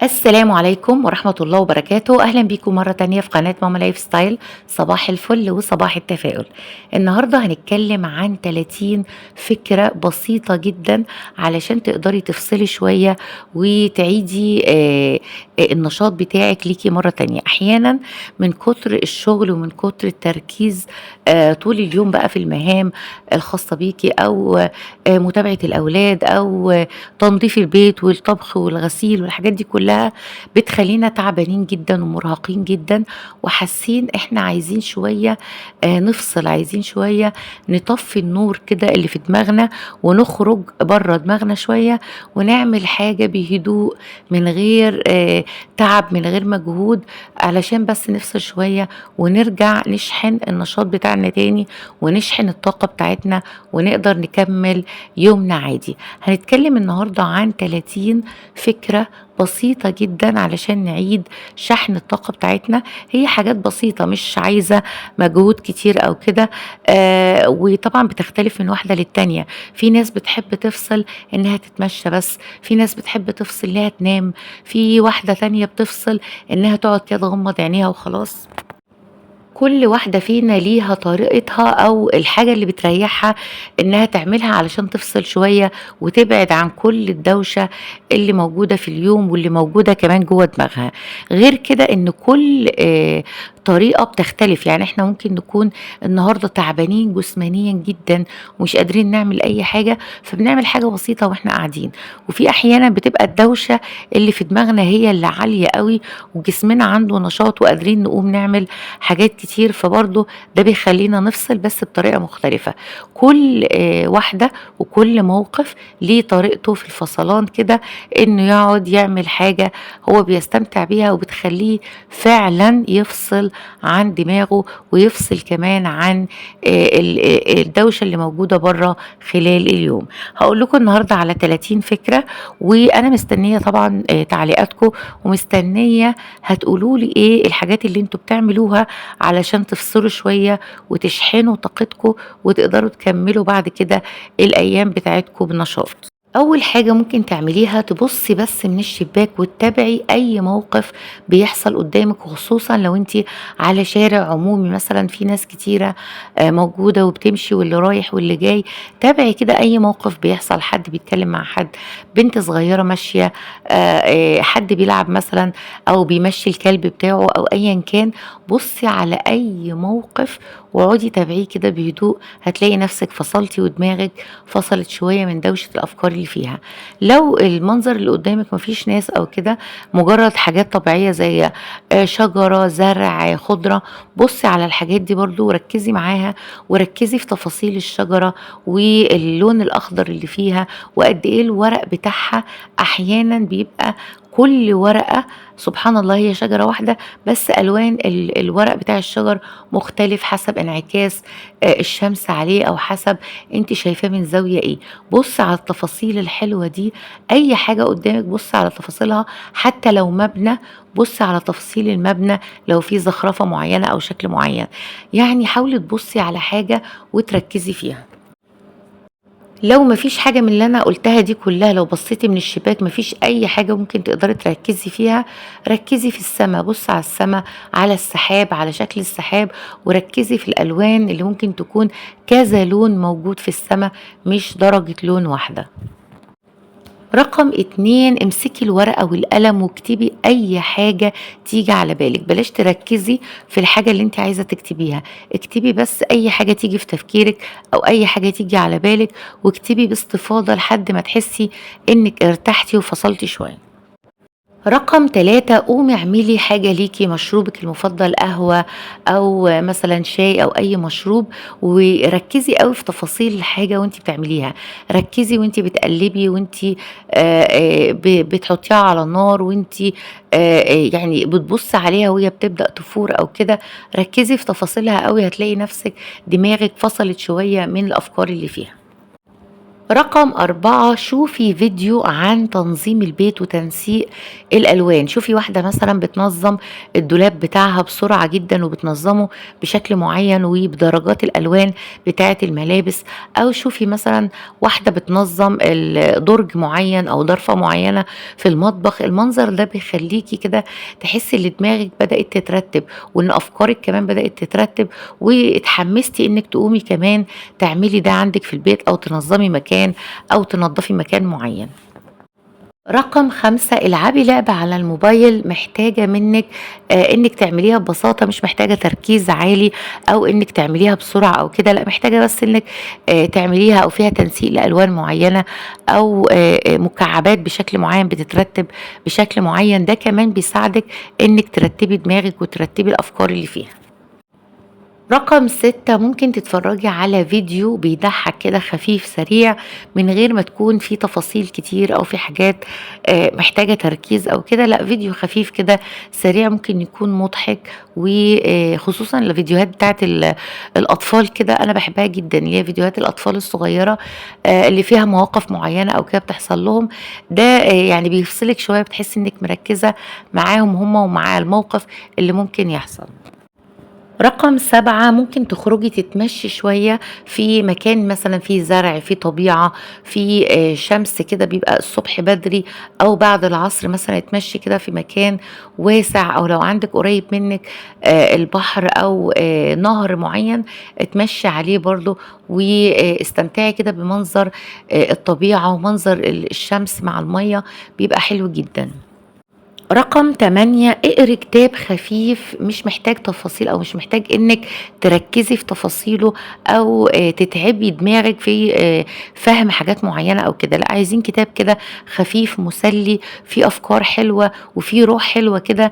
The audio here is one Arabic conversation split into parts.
السلام عليكم ورحمة الله وبركاته. أهلا بيكم مرة تانية في قناة ماما لايف ستايل. صباح الفل وصباح التفاؤل. النهاردة هنتكلم عن 30 فكرة بسيطة جدا علشان تقدري تفصلي شوية وتعيدي النشاط بتاعك ليكي مرة تانية. أحيانا من كتر الشغل ومن كتر التركيز طول اليوم بقى في المهام الخاصة بيكي، أو متابعة الأولاد، أو تنظيف البيت والطبخ والغسيل والحاجات دي كلها بتخلينا تعبانين جدا ومرهقين جدا، وحاسين احنا عايزين شوية نفصل، عايزين شوية نطفي النور كده اللي في دماغنا ونخرج بره دماغنا شوية ونعمل حاجة بهدوء، من غير تعب، من غير مجهود، علشان بس نفصل شوية ونرجع نشحن النشاط بتاعنا تاني ونشحن الطاقة بتاعتنا ونقدر نكمل يومنا عادي. هنتكلم النهاردة عن 30 فكرة بسيطة جدا علشان نعيد شحن الطاقة بتاعتنا. هي حاجات بسيطة مش عايزة مجهود كتير أو كده. وطبعا بتختلف من واحدة للتانية. في ناس بتحب تفصل إنها تتمشى بس، في ناس بتحب تفصل إنها تنام، في واحدة تانية بتفصل إنها تقعد كده تغمض عينيها وخلاص. كل واحدة فينا ليها طريقتها أو الحاجة اللي بتريحها إنها تعملها علشان تفصل شوية وتبعد عن كل الدوشة اللي موجودة في اليوم واللي موجودة كمان جوه دماغها. غير كده إن كل طريقة بتختلف. يعني احنا ممكن نكون النهاردة تعبانين جسمانيا جدا ومش قادرين نعمل أي حاجة، فبنعمل حاجة بسيطة واحنا قاعدين. وفي أحيانا بتبقى الدوشة اللي في دماغنا هي اللي عالية قوي وجسمنا عنده نشاط وقادرين نقوم نعمل حاجات كتير، فبرضه ده بيخلينا نفصل بس بطريقة مختلفة. كل واحدة وكل موقف ليه طريقته في الفصلان كده، انه يقعد يعمل حاجة هو بيستمتع بيها وبتخليه فعلا يفصل عن دماغه ويفصل كمان عن الدوشة اللي موجودة بره خلال اليوم. هقول لكم النهاردة على 30 فكرة، وانا مستنية طبعا تعليقاتكم، ومستنية هتقولوا لي ايه الحاجات اللي انتوا بتعملوها علشان تفصلوا شوية وتشحنوا طاقتكم وتقدروا تكملوا بعد كده الأيام بتاعتكم بنشاط. أول حاجة ممكن تعمليها تبصي بس من الشباك وتتابعي أي موقف بيحصل قدامك، وخصوصا لو انت على شارع عمومي مثلا في ناس كتيرة موجودة وبتمشي، واللي رايح واللي جاي. تابعي كده أي موقف بيحصل، حد بيتكلم مع حد، بنت صغيرة ماشية، حد بيلعب مثلا أو بيمشي الكلب بتاعه أو أيا كان. بصي على أي موقف واقعدي تابعيه كده بهدوء، هتلاقي نفسك فصلتي ودماغك فصلت شوية من دوشة الأفكار اللي فيها. لو المنظر اللي قدامك مفيش ناس أو كده، مجرد حاجات طبيعية زي شجرة، زرع، خضرة، بصي على الحاجات دي برضو وركزي معاها، وركزي في تفاصيل الشجرة واللون الأخضر اللي فيها وقد إيه الورق بتاعها. أحيانا بيبقى كل ورقة سبحان الله هي شجرة واحدة، بس ألوان الورق بتاع الشجر مختلف حسب انعكاس الشمس عليه، أو حسب انت شايفاه من زاوية ايه. بص على التفاصيل الحلوة دي. أي حاجة قدامك بص على تفاصيلها، حتى لو مبنى بص على تفاصيل المبنى، لو في زخرفة معينة أو شكل معين. يعني حاولي تبصي على حاجة وتركزي فيها. لو مفيش حاجة من اللي أنا قلتها دي كلها، لو بصيتي من الشباك مفيش أي حاجة ممكن تقدري تركزي فيها، ركزي في السماء، بص على السماء، على السحاب، على شكل السحاب، وركزي في الألوان اللي ممكن تكون كذا لون موجود في السماء، مش درجة لون واحدة. رقم 2، امسكي الورقة والقلم واكتبي أي حاجة تيجي على بالك. بلاش تركزي في الحاجة اللي انت عايزة تكتبيها، اكتبي بس أي حاجة تيجي في تفكيرك أو أي حاجة تيجي على بالك، واكتبي باستفاضة لحد ما تحسي انك ارتحتي وفصلتي شوية. رقم 3، قومي اعملي حاجة ليكي، مشروبك المفضل، قهوة أو مثلا شاي أو أي مشروب، وركزي قوي في تفاصيل الحاجة وانتي بتعمليها. ركزي وانتي بتقلبي، وانتي بتحطيها على النار، وانتي يعني بتبصي عليها وهي بتبدأ تفور أو كده. ركزي في تفاصيلها قوي، هتلاقي نفسك دماغك فصلت شوية من الأفكار اللي فيها. رقم 4 شوفي فيديو عن تنظيم البيت وتنسيق الألوان، شوفي واحدة مثلًا بتنظّم الدولاب بتاعها بسرعة جدًا وبتنظّمه بشكل معيّن وبدرجات الألوان بتاعة الملابس، أو شوفي مثلًا واحدة بتنظّم درج معيّن أو ضرفة معيّنة في المطبخ، المنظر ده بيخلّيكِ كده تحسّي إن دماغِك بدأت تترتّب وإن أفكارِك كمان بدأت تترتّب واتحمّستِ إنِّك تقومي كمان تعملي ده عندِك في البيت أو تنظّمي مكان أو تنضّفي مكان معيّن. رقم 5 العبي لعبة على الموبايل محتاجة منِّك إنِّك تعمليها ببساطة، مش محتاجة تركيز عالي أو إنِّك تعمليها بسرعة أو كده، لأ محتاجة بس إنِّك تعمليها أو فيها تنسيق لألوان معيّنة أو مكعبات بشكل معيّن بتترتب بشكل معيّن، ده كمان بيساعدِك إنِّك ترتّبي دماغِك وترتّبي الأفكار اللي فيها. رقم 6 ممكن تتفرّجي على فيديو بيضحّك كده خفيف سريع من غير ما تكون فيه تفاصيل كتير أو فيه حاجات محتاجة تركيز أو كده، لأ فيديو خفيف كده سريع ممكن يكون مضحك خصوصًا الفيديوهات بتاعة الأطفال كده أنا باحبها جدًا، اللي هي فيديوهات الأطفال الصغيّرة اللي فيها مواقف معيّنة أو كده بتحصل لهم، ده يعني بيفصلِك شوية بتحسّي إنِّك مركّزة معاهم هم ومع الموقف اللي ممكن يحصل. رقم 7 ممكن تخرجي تتمشي شوية في مكان مثلًا فيه زرع، فيه طبيعة، فيه شمس كده بيبقى الصبح بدري أو بعد العصر مثلًا اتمشي كده في مكان واسع، أو لو عندِك قريب منِّك البحر أو نهر معين اتمشي عليه برضه، واستمتعي كده بمنظر الطبيعة ومنظر الشمس مع المَيّة بيبقى حلو جدًا. رقم 8 اقري كتاب خفيف مش محتاج تفاصيل أو مش محتاج إنِّك تركّزي في تفاصيله أو تتعبي دماغِك في فهم حاجات معيّنة أو كده، لأ عايزين كتاب كده خفيف مسلي فيه أفكار حلوة وفيه روح حلوة كده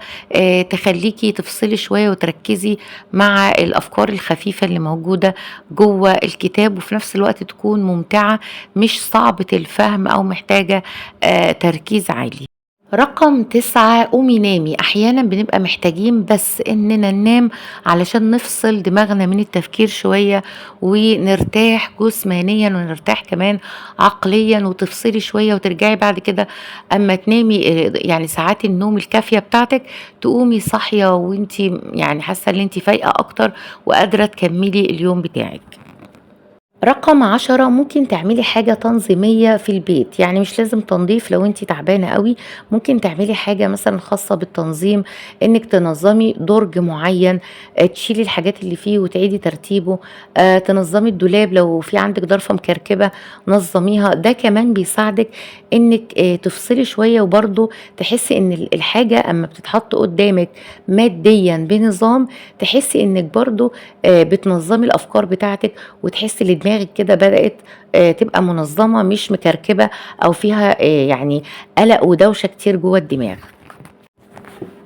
تخلّيكِ تفصلي شوية وتركّزي مع الأفكار الخفيفة اللي موجودة جوّه الكتاب، وفي نفس الوقت تكون ممتعة مش صعبة الفهم أو محتاجة تركيز عالي. رقم 9 قومي نامي، أحيانًا بنبقى محتاجين بس إننا ننام علشان نفصل دماغنا من التفكير شوية، ونرتاح جسمانيًا ونرتاح كمان عقليًا، وتفصلي شوية وترجعي بعد كده أمّا تنامي يعني ساعات النوم الكافية بتاعتِك، تقومي صاحية وأنتِ يعني حاسة إن أنتِ فايقة أكتر وقادرة تكمّلي اليوم بتاعِك. رقم 10 ممكن تعملي حاجة تنظيمية في البيت، يعني مش لازم تنضيف لو انتِ تعبانة أوي، ممكن تعملي حاجة مثلًا خاصة بالتنظيم، إنِّك تنظّمي درج معيّن، تشيلي الحاجات اللي فيه وتعيدي ترتيبه، تنظّمي الدولاب لو في عندِك ضرفة مكركبة نظّميها، ده كمان بيساعدِك إنِّك تفصلي شوية وبرضه تحسّي إن الحاجة أمّا بتتحط قدّامِك ماديًا بنظام، تحسّي إنِّك برضه بتنظّمي الأفكار بتاعتِك وتحسي إن دماغِك كده بدأت تبقى منظمة مش مكركبة أو فيها يعني قلق ودوشة كتير جوّه الدماغ.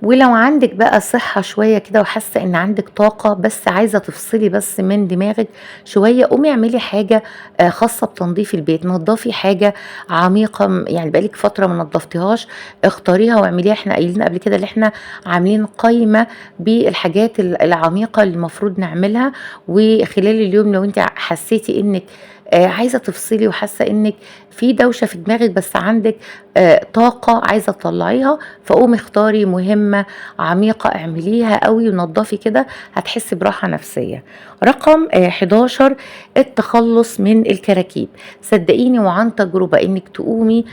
ولو عندِك بقى صحة شوية كده وحاسة إن عندِك طاقة بس عايزة تفصلي بس من دماغِك شوية، قومي اعملي حاجة خاصة بتنضيف البيت، نضّفي حاجة عميقة يعني بقى لِك فترة ما نضفتيهاش، اختاريها واعمليها، إحنا قايلين قبل كده اللي إحنا عاملين قايمة بالحاجات العميقة اللي المفروض نعملها، وخلال اليوم لو أنتِ حسيتِ إنِّك عايزة تفصلي وحاسة إنِّك في دوشة في دماغِك بس عندِك طاقة عايزة تطلّعيها، فقومي اختاري مهمة عميقة اعمليها أوي ونضّفي كده هتحسّي براحة نفسية. رقم 11 التخلُّص من الكراكيب، صدّقيني وعن تجربة إنِّك تقومي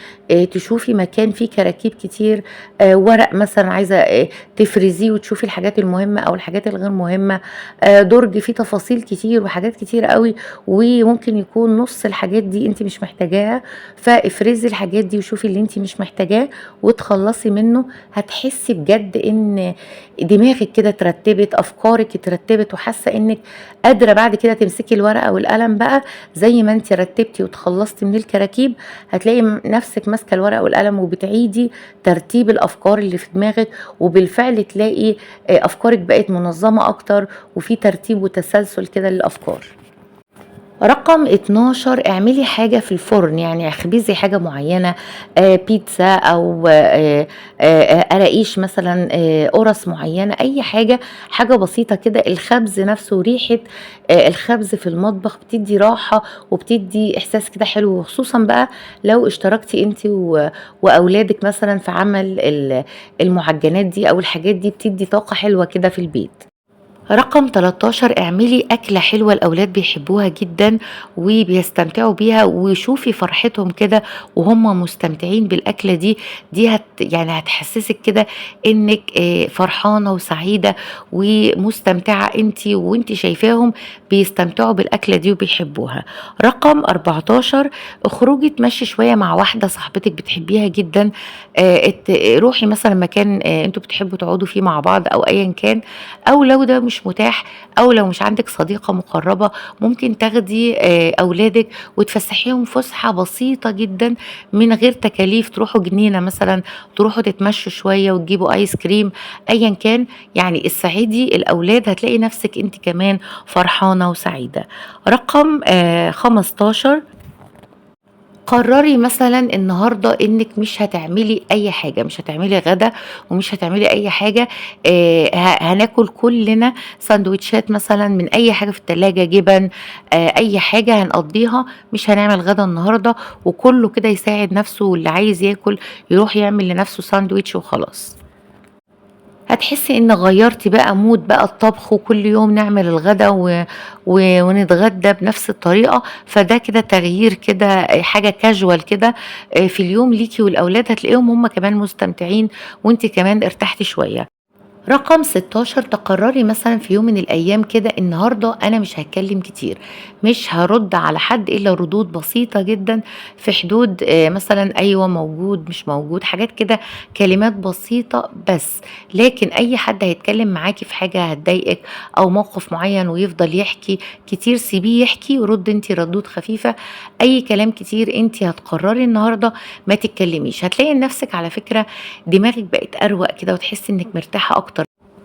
تشوفي مكان فيه كراكيب كتير، ورق مثلًا عايزة تفرزيه وتشوفي الحاجات المهمة أو الحاجات الغير مهمة، درج فيه تفاصيل كتير وحاجات كتيرة أوي وممكن يكون نُص الحاجات دي أنتِ مش محتاجاها، فافرزي الحاجات دي وشوفي اللي أنتِ مش محتاجاه وتخلّصي منّه، هتحسّي بجد إن دماغِك كده اترتّبت، أفكارِك اترتّبت وحاسة إنِّك قادرة بعد كده تمسكي الورقة والقلم بقى زي ما أنتِ رتّبتِ وتخلّصتِ من الكراكيب، هتلاقي نَفْسِك ماسكة الورقة والقلم وبتعيدي ترتيب الأفكار اللي في دماغِك، وبالفعل تلاقي أفكارِك بقت منظّمة أكتر وفي ترتيب وتسلسل كده للأفكار. رقم 12 اعملي حاجة في الفرن، يعني اخبزي حاجة معينة، بيتزا أو قراقيش مثلًا، قرص معينة، أي حاجة، حاجة بسيطة كده. الخبز نفسه ريحة الخبز في المطبخ بتدّي راحة وبتدّي إحساس كده حلو، وخصوصًا بقى لو اشتركتِ أنتِ وأولادِك مثلًا في عمل المعجنات دي أو الحاجات دي، بتدّي طاقة حلوة كده في البيت. رقم 13 اعملي أكلة حلوة الأولاد بيحبوها جدًا وبيستمتعوا بيها، وشوفي فرحتهم كده وهُم مستمتعين بالأكلة دي. دي يعني هتحسسِك كده إنِّك فرحانة وسعيدة ومستمتعة أنتِ، وأنتِ شايفاهم بيستمتعوا بالأكلة دي وبيحبوها. رقم 14 اخرجي اتمشي شوية مع واحدة صاحبتِك بتحبيها جدًا، روحي مثلًا مكان أنتم بتحبوا تقعدوا فيه مع بعض أو أيًا كان، أو لو ده مش متاح أو لو مش عندِك صديقة مقربة، ممكن تاخدي أولادِك وتفسحيهم فسحة بسيطة جدًا من غير تكاليف، تروحوا جنينة مثلًا، تروحوا تتمشوا شوية وتجيبوا آيس كريم، أيًا كان، يعني اسعدي الأولاد، هتلاقي نفسِك أنتِ كمان فرحانة وسعيدة. رقم 15 قرري مثلًا النهارده إنِّك مش هتعملي أي حاجة، مش هتعملي غدا ومش هتعملي أي حاجة، هناكل كلنا ساندوتشات مثلًا من أي حاجة في التلاجة، جبن، أي حاجة هنقضّيها، مش هنعمل غدا النهارده، وكُلّه كده يساعد نَفْسه، واللي عايز ياكل يروح يعمل لنَفْسه ساندويتش وخلاص. هتحسي إن غيّرتِ بقى مود بقى الطبخ، وكل يوم نعمل الغدا ونتغدى بنفس الطريقة، فده كده تغيير كده، حاجة casual كده في اليوم ليكِ والأولاد، هتلاقيهم هُم كمان مستمتعين وأنتِ كمان ارتحتِ شوية. رقم 16 تقرري مثلًا في يوم من الأيام كده، النهارده أنا مش هاتكلم كتير، مش هارُد على حد إلا ردود بسيطة جدًا في حدود مثلًا أيوه، موجود، مش موجود، حاجات كده، كلمات بسيطة بس. لكن أي حد هيتكلم معاكِ في حاجة هتضايقِك أو موقف معين ويفضل يحكي كتير، سيبيه يحكي وردي أنتِ ردود خفيفة. أي كلام كتير أنتِ هتقرري النهارده ما تتكلميش، هتلاقي لنفسِك على فكرة دماغِك بقت أروق كده وتحسي إنِك مرتاحة أكتر.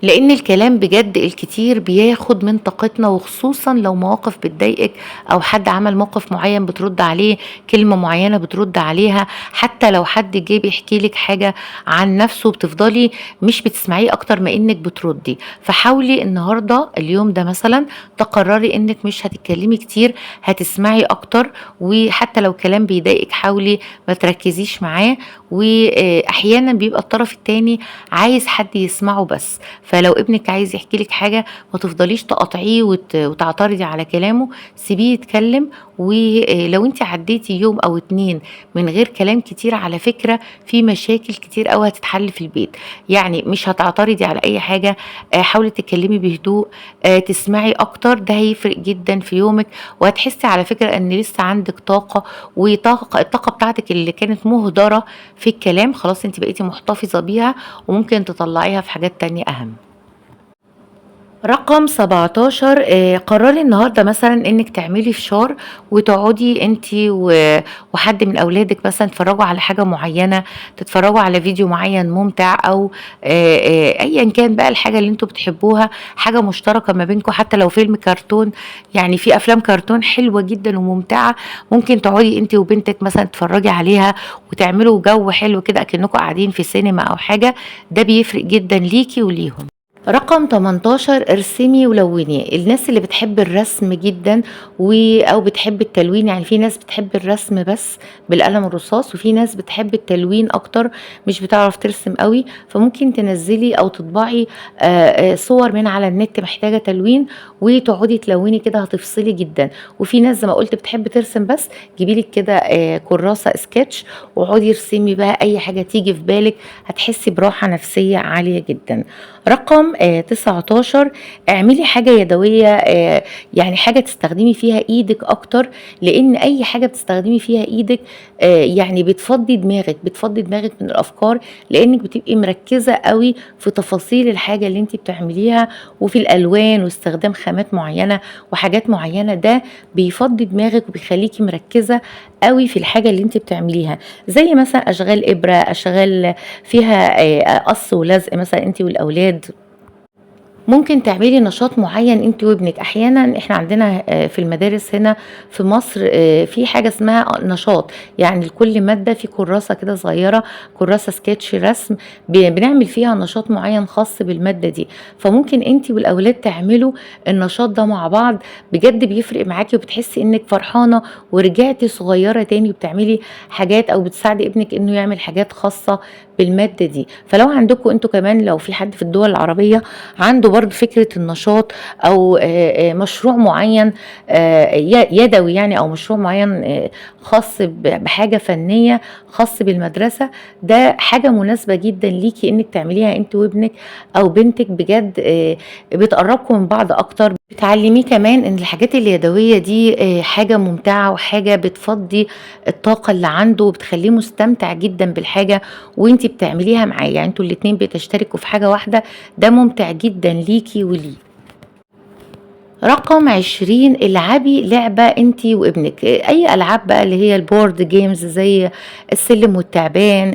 لأن الكلام بجد الكتير بياخد من طاقتنا، وخصوصا لو مواقف بتضايقك أو حد عمل موقف معين بترد عليه، كلمة معينة بترد عليها، حتى لو حد جه بيحكي لك حاجة عن نفسه بتفضلي مش بتسمعيه أكتر ما إنك بتردي. فحاولي النهاردة اليوم ده مثلا تقرري إنك مش هتتكلمي كتير، هتسمعي أكتر، وحتى لو كلام بيضايقك حاولي ما تركزيش معاه. وأحيانا بيبقى الطرف التاني عايز حد يسمعه بس، فلو ابنِك عايز يحكي لِك حاجة ما تفضليش تقاطعيه وتعترضي على كلامه، سيبيه يتكلم. ولو أنتِ عدّيتِ يوم أو 2 من غير كلام كتير، على فكرة في مشاكل كتير أوي هتتحل في البيت، يعني مش هتعترضي على أي حاجة، حاولي تتكلمي بهدوء، تسمعي أكتر، ده هيفرق جدًا في يومِك، وهتحسي على فكرة إن لسه عندِك طاقة، الطاقة بتاعتِك اللي كانت مُهدرة في الكلام خلاص أنتِ بقيتِ محتفظة بيها، وممكن تطلّعيها في حاجات تانية أهم. رقم 17 قرري النهارده مثلًا إنِّك تعملي فشار وتقعدي أنتِ وحد من أولادِك مثلًا تتفرّجوا على حاجة معيّنة، تتفرّجوا على فيديو معيّن ممتع، أو أيًا كان بقى الحاجة اللي أنتم بتحبوها، حاجة مشتركة ما بينكم، حتى لو فيلم كرتون، يعني في أفلام كرتون حلوة جدًا وممتعة، ممكن تقعدي أنتِ وبنتِك مثلًا تتفرّجي عليها وتعملوا جو حلو كده أكنكم قاعدين في سينما أو حاجة، ده بيفرق جدًا ليكِ وليهم. رقم 18 ارسمي ولوني. الناس اللي بتحب الرسم جدًا أو بتحب التلوين، يعني في ناس بتحب الرسم بس بالقلم الرصاص، وفي ناس بتحب التلوين أكتر، مش بتعرف ترسم أوي، فممكن تنزّلي أو تطبعي صور من على النت محتاجة تلوين وتقعدي تلوني كده، هتفصلي جدًا. وفي ناس زي ما قُلت بتحب ترسم بس، جيبي لِك كده كراسة sketch واقعدي ارسمي بقى أي حاجة تيجي في بالِك، هتحسي براحة نفسية عالية جدًا. رقم 19 اعملي حاجة يدوية، يعني حاجة تستخدمي فيها إيدِك أكتر، لإن أي حاجة بتستخدمي فيها إيدِك يعني بتفضّي دماغِك من الأفكار، لإنِّك بتبقي مركّزة أوي في تفاصيل الحاجة اللي أنتِ بتعمليها، وفي الألوان واستخدام خامات معيّنة وحاجات معيّنة، ده بيفضّي دماغِك وبيخلّيكِ مركّزة أوي في الحاجة اللي أنتِ بتعمليها، زي مثلًا أشغال إبرة، أشغال فيها قص ولزق مثلًا أنتِ والأولاد. ممكن تعملي نشاط معين انت وابنك. احيانا احنا عندنا في المدارس هنا في مصر في حاجه اسمها نشاط، يعني لكل ماده في كراسه كده صغيره، كراسه سكتش رسم، بنعمل فيها نشاط معين خاص بالماده دي. فممكن انت والاولاد تعملوا النشاط ده مع بعض، بجد بيفرق معاكي وبتحسي انك فرحانه ورجعتي صغيره تاني وبتعملي حاجات او بتساعدي ابنك انه يعمل حاجات خاصه بالماده دي. فلو عندكم انتوا كمان، لو في حد في الدول العربيه عنده برضو فكرة النشاط أو مشروع معين يدوي يعني، أو مشروع معين خاص بحاجة فنية خاص بالمدرسة، ده حاجة مناسبة جدا ليكي إنك تعمليها أنت وابنك أو بنتك. بجد بتقربكم من بعض أكتر، بتعلميه كمان إن الحاجات اليدوية دي حاجة ممتعة وحاجة بتفضي الطاقة اللي عنده وبتخليه مستمتع جدا بالحاجة وانتي بتعمليها معاه. يعني انتوا الاتنين بتشتركوا في حاجة واحدة، ده ممتع جدا ليكي وليه. رقم 20، العبي لعبة انتي وابنك، اي العاب بقى اللي هي البورد جيمز زي السلم والتعبان،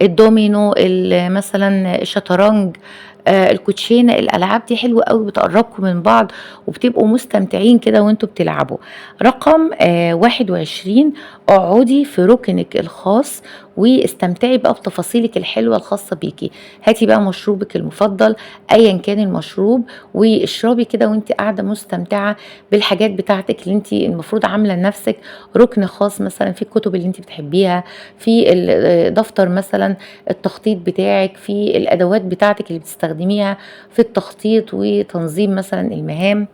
الدومينو، مثلا الشطرنج، الكوتشينة. الألعاب دي حلوة قوي، بتقربكم من بعض وبتبقوا مستمتعين كده وانتوا بتلعبوا. رقم 21، اقعدي في ركنك الخاص واستمتعي بقى بتفاصيلك الحلوة الخاصة بيكي. هاتي بقى مشروبك المفضل ايا كان المشروب واشربي كده وانت قاعدة مستمتعة بالحاجات بتاعتك اللي انت المفروض عاملة لنفسك ركن خاص، مثلا في الكتب اللي انت بتحبيها، في دفتر مثلا التخطيط بتاعك، في الادوات بتاعتك اللي بتستخدميها في التخطيط وتنظيم مثلا المهام.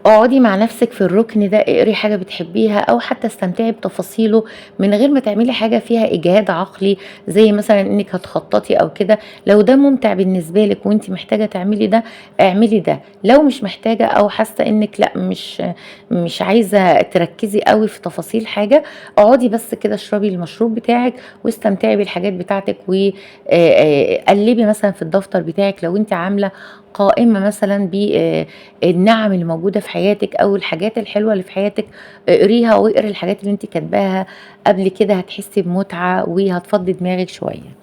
اقعدي مع نفسك في الركن ده، اقري حاجة بتحبيها او حتى استمتعي بتفاصيله من غير ما تعملي حاجة فيها اجهاد عقلي، زي مثلا انك هتخططي او كده. لو ده ممتع بالنسبة لك وانت محتاجة تعملي ده، اعملي ده. لو مش محتاجة او حاسة انك لا مش عايزة تركزي قوي في تفاصيل حاجة، اقعدي بس كده اشربي المشروب بتاعك واستمتعي بالحاجات بتاعتك، وقلبي مثلا في الدفتر بتاعك لو انت عاملة قائمة مثلا بالنعم اللي موجودة في حياتك أو الحاجات الحلوة اللي في حياتك. اقريها واقري الحاجات اللي انت كاتباها قبل كده، هتحسي بمتعة وهتفضي دماغك شوية.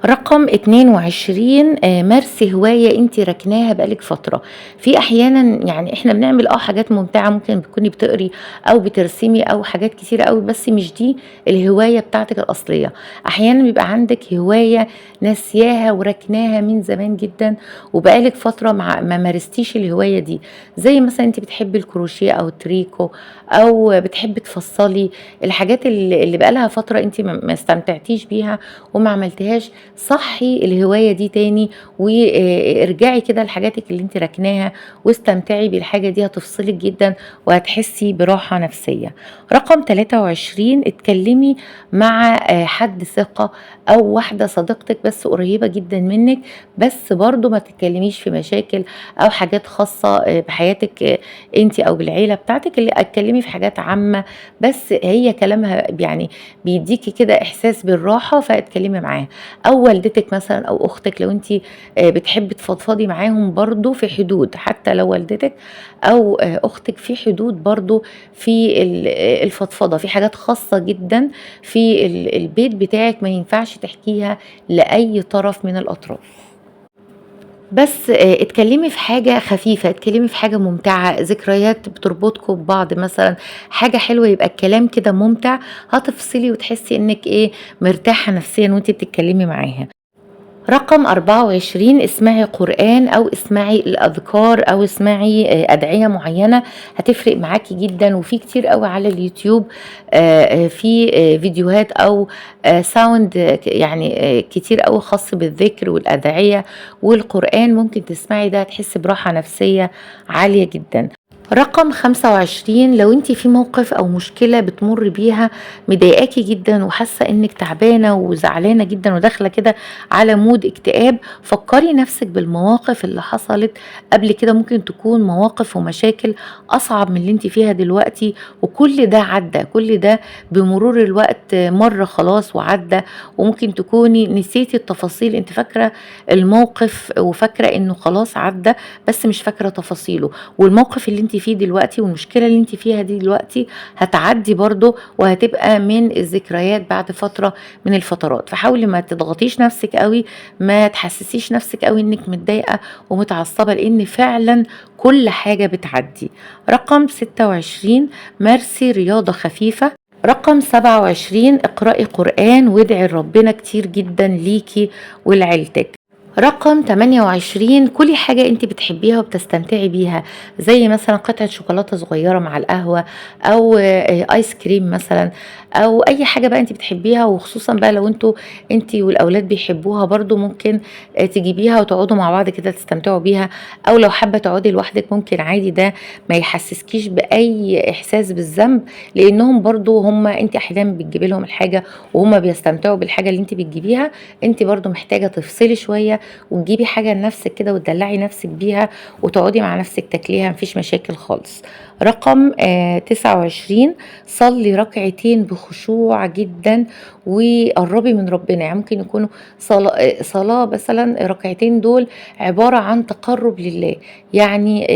رقم 22، مارسي هواية انت ركناها بقالك فترة. في احيانا يعني احنا بنعمل حاجات ممتعة، ممكن بتكوني بتقري او بترسمي او حاجات كتيرة قوي، بس مش دي الهواية بتاعتك الاصلية. احيانا بيبقى عندك هواية ناسياها وركناها من زمان جدا وبقالك فترة ما مارستيش الهواية دي، زي مثلا انت بتحبي الكروشيه او التريكو، او بتحبي تفصلي الحاجات اللي بقالها فترة انت ما استمتعتيش بيها وما عملتهاش. صحي الهواية دي تاني وارجعي كده لحاجاتك اللي انت ركناها واستمتعي بالحاجة دي، هتفصلك جدا وهتحسي براحة نفسية. رقم 23، اتكلمي مع حد ثقة او واحدة صديقتك بس قريبة جدا منك، بس برضو ما تتكلميش في مشاكل او حاجات خاصة بحياتك انت او بالعيلة بتاعتك، اللي اتكلمي في حاجات عامة بس هي كلامها يعني بيديكي كده احساس بالراحة فاتكلمي معاها. او والدتك مثلا او اختك، لو انت بتحبي تفضفضي معاهم برضو في حدود، حتى لو والدتك او اختك في حدود برضو في الفضفضة في حاجات خاصة جدا في البيت بتاعك ما ينفعش تحكيها لأي طرف من الأطراف. بس اتكلمي في حاجة خفيفة، اتكلمي في حاجة ممتعة، ذكريات بتربطكم ببعض مثلا، حاجة حلوة يبقى الكلام كده ممتع، هتفصلي وتحسي انك مرتاحة نفسيا وانت بتتكلمي معاها. رقم 24، اسمعي قرآن أو اسمعي الأذكار أو اسمعي أدعية معينة، هتفرق معاكي جدا. وفي كتير قوي على اليوتيوب في فيديوهات أو ساوند يعني كتير قوي خاص بالذكر والأدعية والقرآن، ممكن تسمعي ده هتحسي براحة نفسية عالية جدا. رقم 25، لو انت في موقف او مشكلة بتمر بيها مضايقاكي جدا وحاسة انك تعبانة وزعلانة جدا وداخلة كده على مود اكتئاب، فكري نفسك بالمواقف اللي حصلت قبل كده، ممكن تكون مواقف ومشاكل اصعب من اللي انت فيها دلوقتي، وكل ده عدى، كل ده بمرور الوقت مرة خلاص وعدى. وممكن تكوني نسيتي التفاصيل، انت فاكرة الموقف وفاكرة انه خلاص عدى بس مش فاكرة تفاصيله، والموقف اللي انت فيه دلوقتي والمشكلة اللي انت فيها دي دلوقتي هتعدي برضو، وهتبقى من الذكريات بعد فترة من الفترات. فحاولي ما تضغطيش نفسك قوي، ما تحسسيش نفسك قوي انك متضايقة ومتعصبة، لان فعلا كل حاجة بتعدي. رقم 26، مارسي رياضة خفيفة. رقم 27، اقرأي قرآن وادعي ربنا كتير جدا ليكي ولعيلتك. رقم 28، كلي حاجة انت بتحبيها وبتستمتعي بيها، زي مثلا قطعة شوكولاتة صغيرة مع القهوة، او ايس كريم مثلا، او اي حاجة بقى انت بتحبيها. وخصوصا بقى لو انت والاولاد بيحبوها برضو، ممكن تجيبيها وتقعدوا مع بعض كده تستمتعوا بيها. او لو حابة تقعدي لوحدك ممكن عادي، ده ما يحسسكيش بأي احساس بالذنب، لانهم برضو انت احيانا بتجيبي لهم الحاجة وهم بيستمتعوا بالحاجة اللي انت بتجيبيها. انت برضو محتاجة تفصلي شوية وتجيبي حاجة لنفسك كده وتدلعي نفسك بيها وتقعدي مع نفسك تاكليها، مفيش مشاكل خالص. رقم 29، صلي ركعتين بخشوع جدا وقربي من ربنا. يعني ممكن يكونوا صلاة مثلا، ركعتين دول عبارة عن تقرب لله. يعني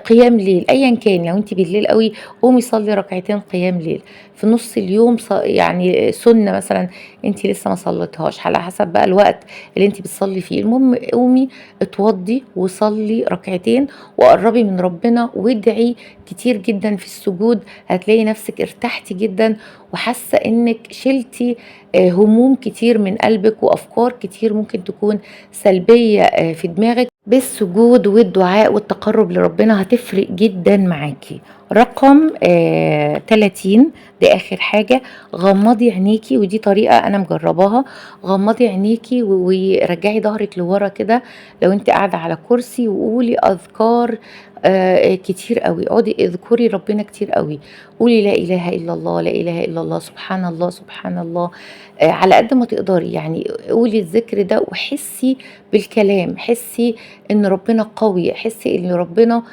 قيام ليل ايا كان. لو انت بالليل قوي، قومي صلي ركعتين قيام ليل. في نص اليوم يعني سنة مثلا انت لسه ما صليتهاش، على حسب بقى الوقت اللي انت بتصلي فيه. المهم قومي اتوضي وصلي ركعتين وقربي من ربنا وادعي كتير جدا في السجود. هتلاقي نفسك ارتحتي جدا وحاسه انك شلتي هموم كتير من قلبك، وافكار كتير ممكن تكون سلبيه في دماغك. بالسجود والدعاء والتقرب لربنا هتفرق جدا معاكي. رقم 30، دي اخر حاجة. غمضي عينيكي، ودي طريقة انا مجرباها. غمضي عينيكي ورجعي ظهرك لورا كده لو انت قاعدة على كرسي، وقولي اذكار كتير قوي. اقعدي اذكري ربنا كتير قوي. قولي لا اله الا الله، لا اله الا الله، سبحان الله سبحان الله. على قد ما تقدري يعني قولي الذكر ده، وحسي بالكلام، حسي ان ربنا قوي، حسي ان ربنا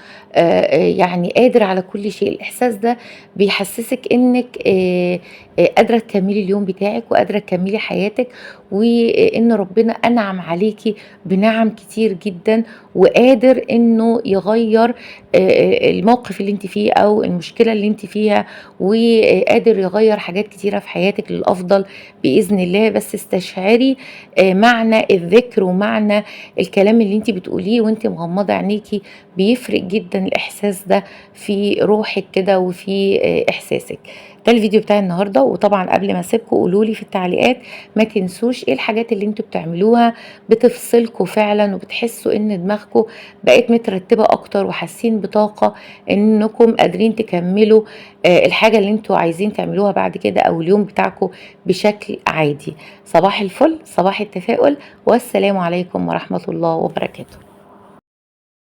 يعني قادر على كل شيء. الاحساس ده بيحسسك انك قادرة تكملي اليوم بتاعك وقادرة تكملي حياتك، وان ربنا انعم عليكي بنعم كتير جدا، وقادر انه يغير الموقف اللي انت فيه او المشكلة اللي انت فيها، وقادر يغير حاجات كتيرة في حياتك للافضل باذن الله. بس استشعري معنى الذكر ومعنى الكلام اللي انت بتقوليه وانت مغمضة عينيكي. بيفرق جدا الاحساس ده في روحك كده وفي احساسك. ده الفيديو بتاع النهارده. وطبعا قبل ما اسيبكم قولوا لي في التعليقات، ما تنسوش ايه الحاجات اللي انتوا بتعملوها بتفصلكم فعلا وبتحسوا ان دماغكم بقت مترتبه اكتر، وحاسين بطاقه انكم قادرين تكملوا الحاجه اللي انتوا عايزين تعملوها بعد كده، او اليوم بتاعكم بشكل عادي. صباح الفل، صباح التفاؤل، والسلام عليكم ورحمه الله وبركاته.